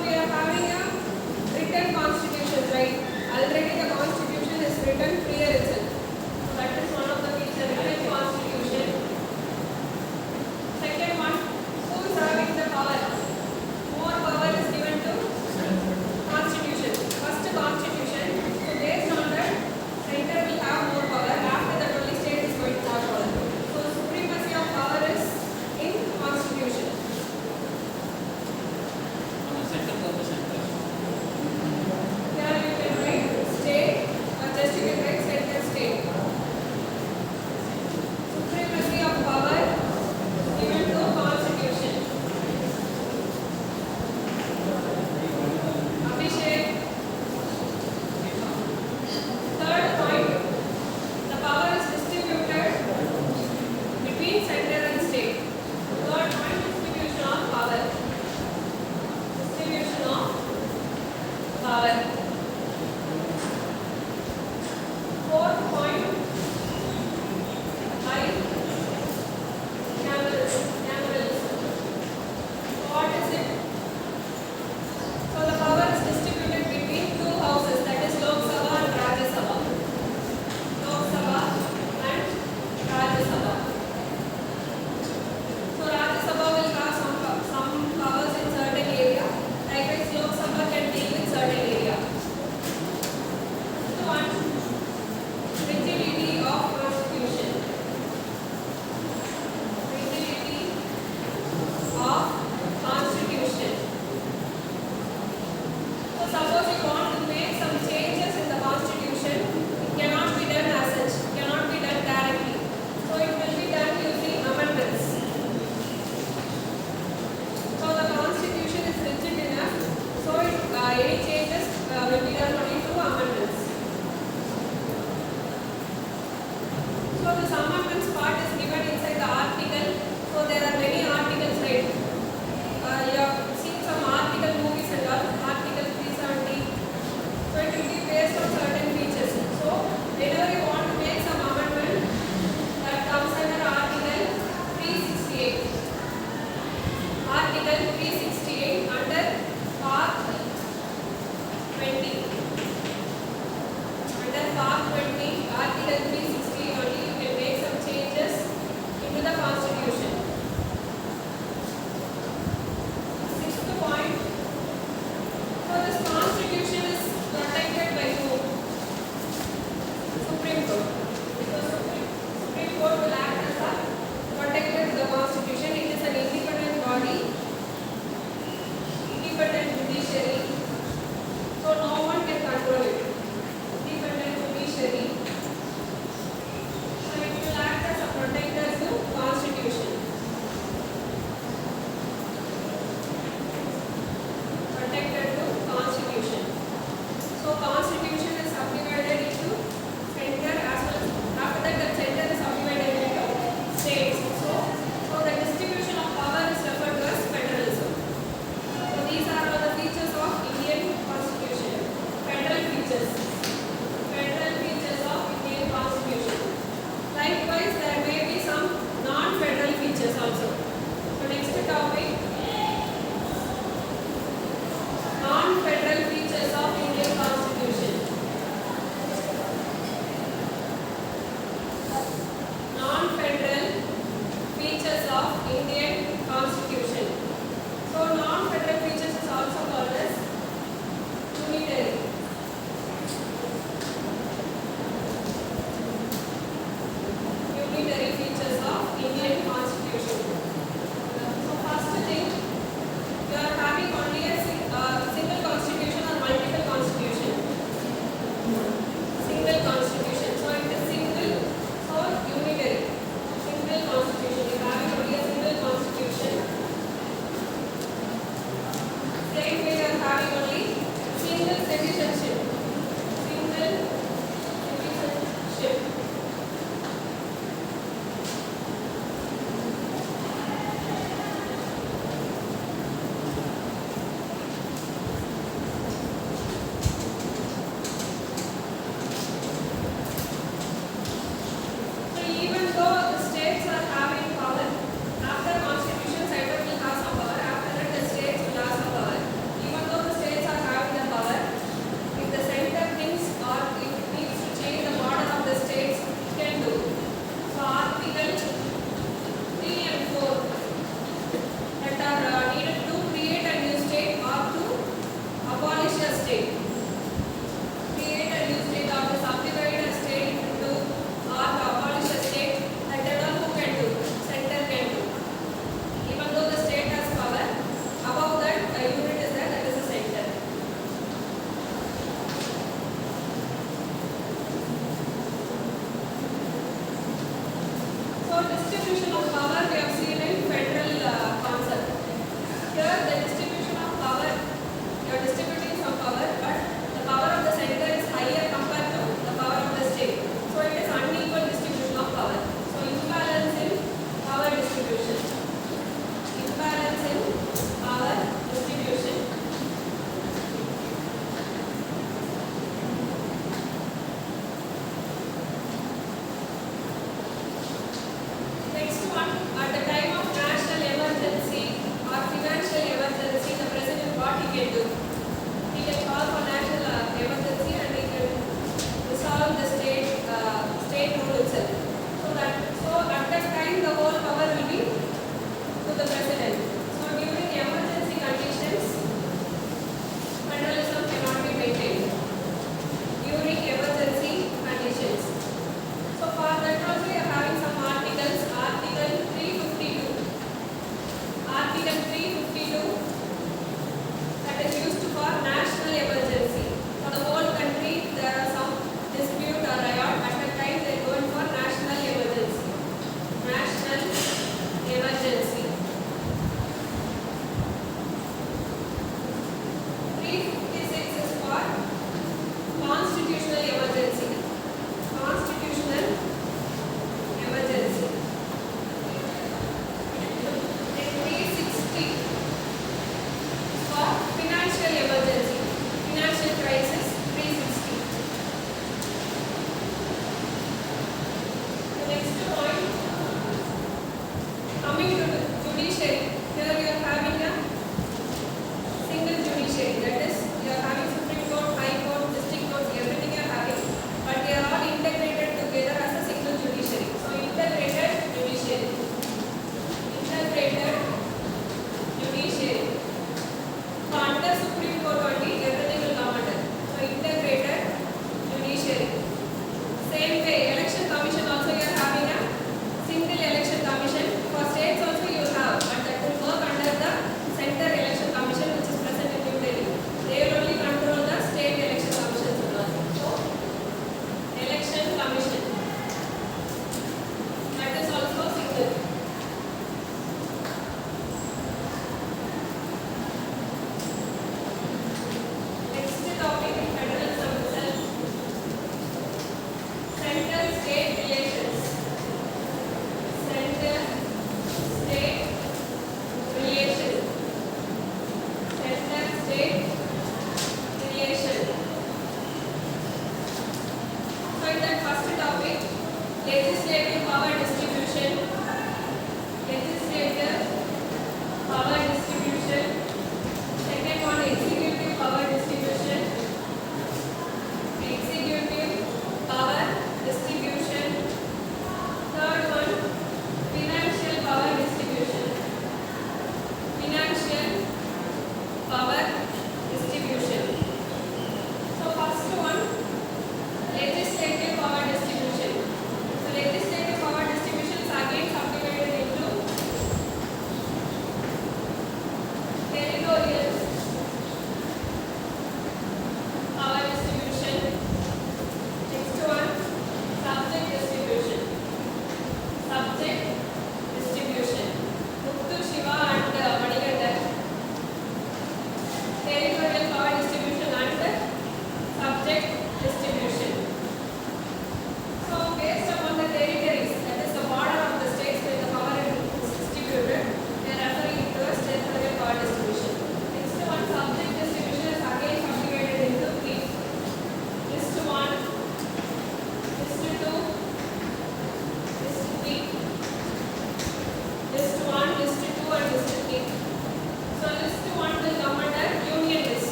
we are having a written constitution, right? Already the constitution is written here itself. So that is one of the features, written constitution. Second one, who is having the power? More power is given to constitution. First constitution. So based on that, center will have more power. After that only state is going to have power. So supremacy of power is in constitution. Here you can write state, or just you can write center state. Supremacy of power given to constitution. Abhishek. Third point, the power is distributed between center and state. Third point, distribution of power. Distribution of power. Fourth point, bicameralism. What is it? So the power is distributed between two houses, that is Lok Sabha and Rajya Sabha. Lok Sabha and Rajya Sabha. So Rajya Sabha will have some powers in certain area. Likewise, Lok Sabha can deal with certain area. So one, rigidity of constitution. Rigidity of constitution. So suppose you want to make some changes in the constitution, it cannot be done as such, cannot be done directly. So it will be done using amendments. So the constitution is rigid enough, so any changes will be done only through amendments. So this amendments part is given inside the article. So there are many articles, right? You have seen some article movies and all, article 370. So it will be based on certain features. So whenever you want to make some amendment, that comes under article 368. Article 368 under part 20. Under part 20, article 368 only you can make some changes into the constitution. Sixth point. So this constitution is protected by who? Supreme Court. Because Supreme Court will act as a protector to the constitution. It is an independent body, independent judiciary. So no one can control it. Independent judiciary. So it will act as a protector to constitution. Protector to constitution. So constitution is subdivided into center as well as after that the center is subdivided into states. So the distribution of power is referred to as federalism. So these are all the features of Indian constitution. Federal features. Federal features of Indian constitution. Likewise, there may be some non-federal features also. So next topic, non-federal features of Indian constitution. Non-federal features of Indian constitution. So non-federal features is also called as unitary. Unitary features of Indian constitution. So first thing, you are having only a single constitution or multiple constitution. Single constitution. So it is single, so unitary. Single constitution. You are having only a single constitution. Same way you are having only single citizenship. Single citizenship. So even though the states are having power, after constitution center will have some power, after that the states will have some power. Even though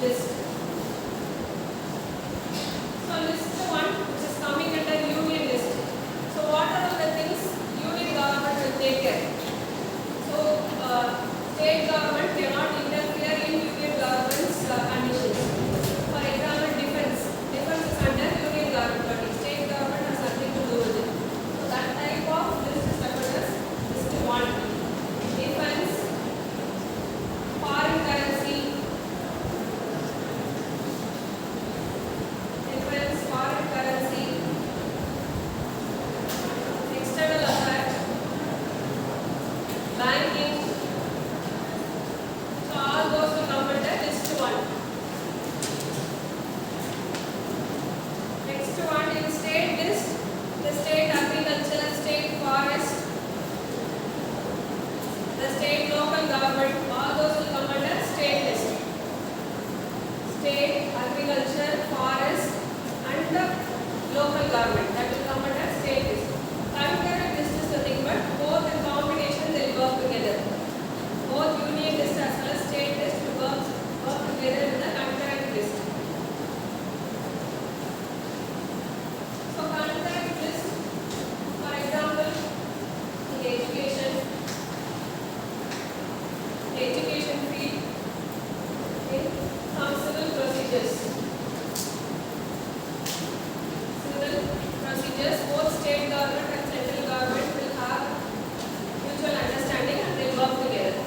list. So list one which is coming under union list. So what are all the things union government will take care? So state government cannot interfere in union government's conditions. For example, defense. Defense is under union government body. State government has nothing to do with it. So that type of list is referred as list one. Defense, foreign currency, defense, foreign currency, external affairs, banking. So all those will come under list one. Next one in state list, the state agriculture, state forest, the state local government, all those will come under state list. State agriculture, forest, and the local government, that will come under state list. Concurrent list is nothing but both in combination they will work together. Both union list as well as state list will work together in the concurrent list. So concurrent list, for example, in education field, in some civil procedures. Civil procedures, both state government and central government will have mutual understanding and they will work together.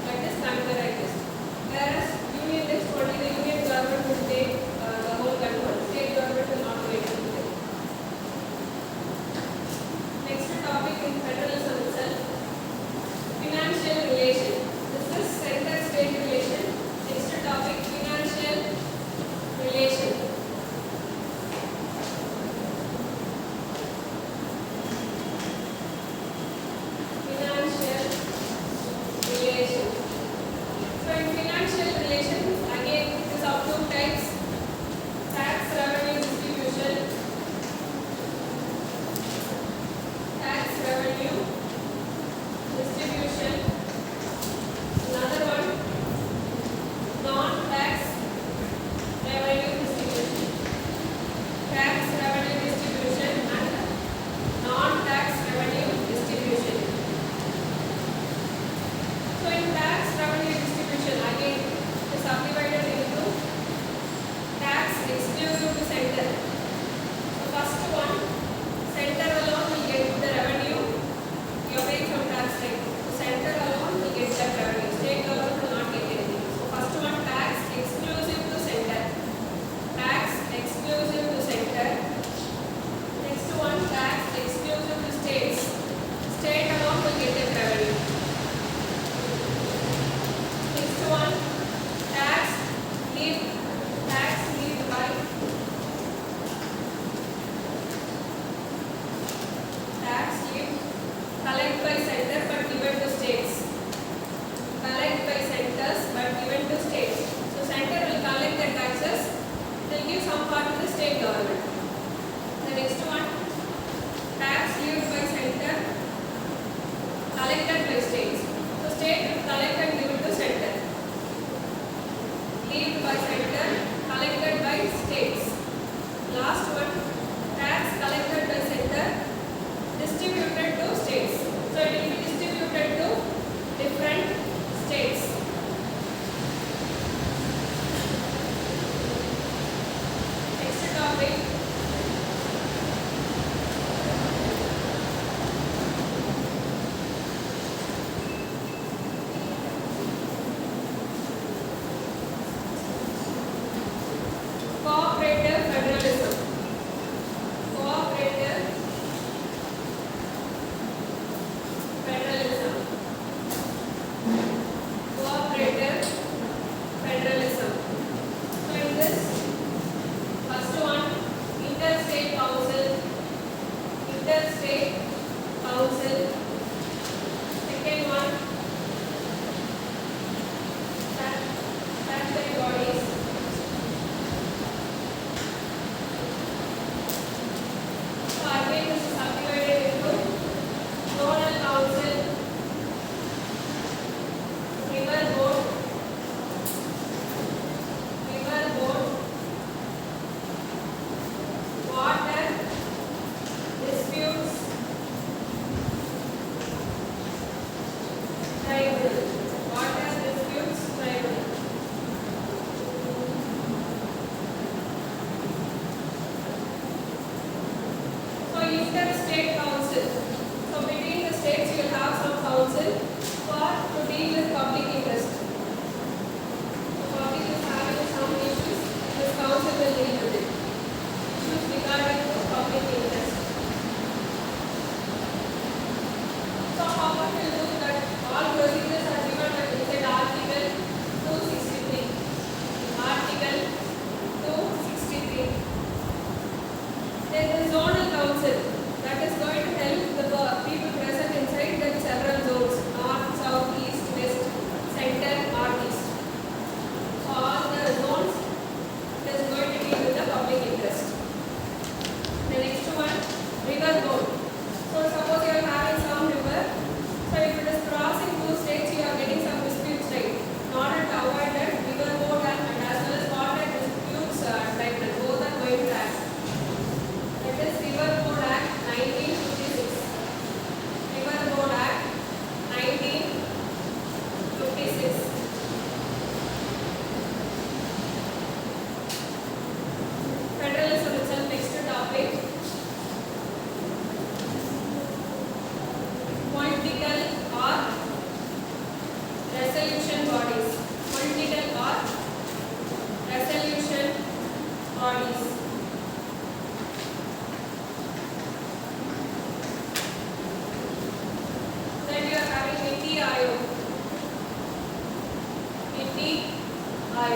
That is concurrent list. Whereas union list, only the union government will take the whole control. State government will not do anything. Next topic in federalism itself, financial relation. This is center-state relation. Next topic, financial relation. Financial relation. So in financial relation, again it is of two types: tax revenue distribution. Tax revenue distribution. Another one, non-tax revenue distribution. Tax revenue distribution and non-tax revenue distribution. So in tax revenue distribution, again it is subdivided into tax exclusive to center. So first one, center alone will get the revenue you are paying from tax rate. So center alone will get that revenue. State government will not get anything. So first one, tax exclusive to center. Tax exclusive to center. Next one, tax exclusive to states. State alone will get that revenue. Next one, tax levied by tax levied collect by center but given to states. Collect by centers but given to states. So center will collect the taxes, they will give some part to the state government. The next one, tax levied by center, collected by states. So state will collect and give it to center. Levied by center, collected by states. Last one, tax collected by center, distributed to states. So it will be distributed to different states. Next topic, cooperative federalism. Cooperative federalism. Cooperative federalism. So in this, first one,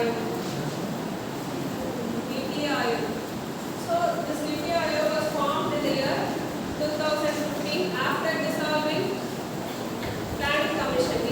Ayog. Niti Ayog. So this Niti Ayog was formed in the year 2015 after dissolving Planning Commission.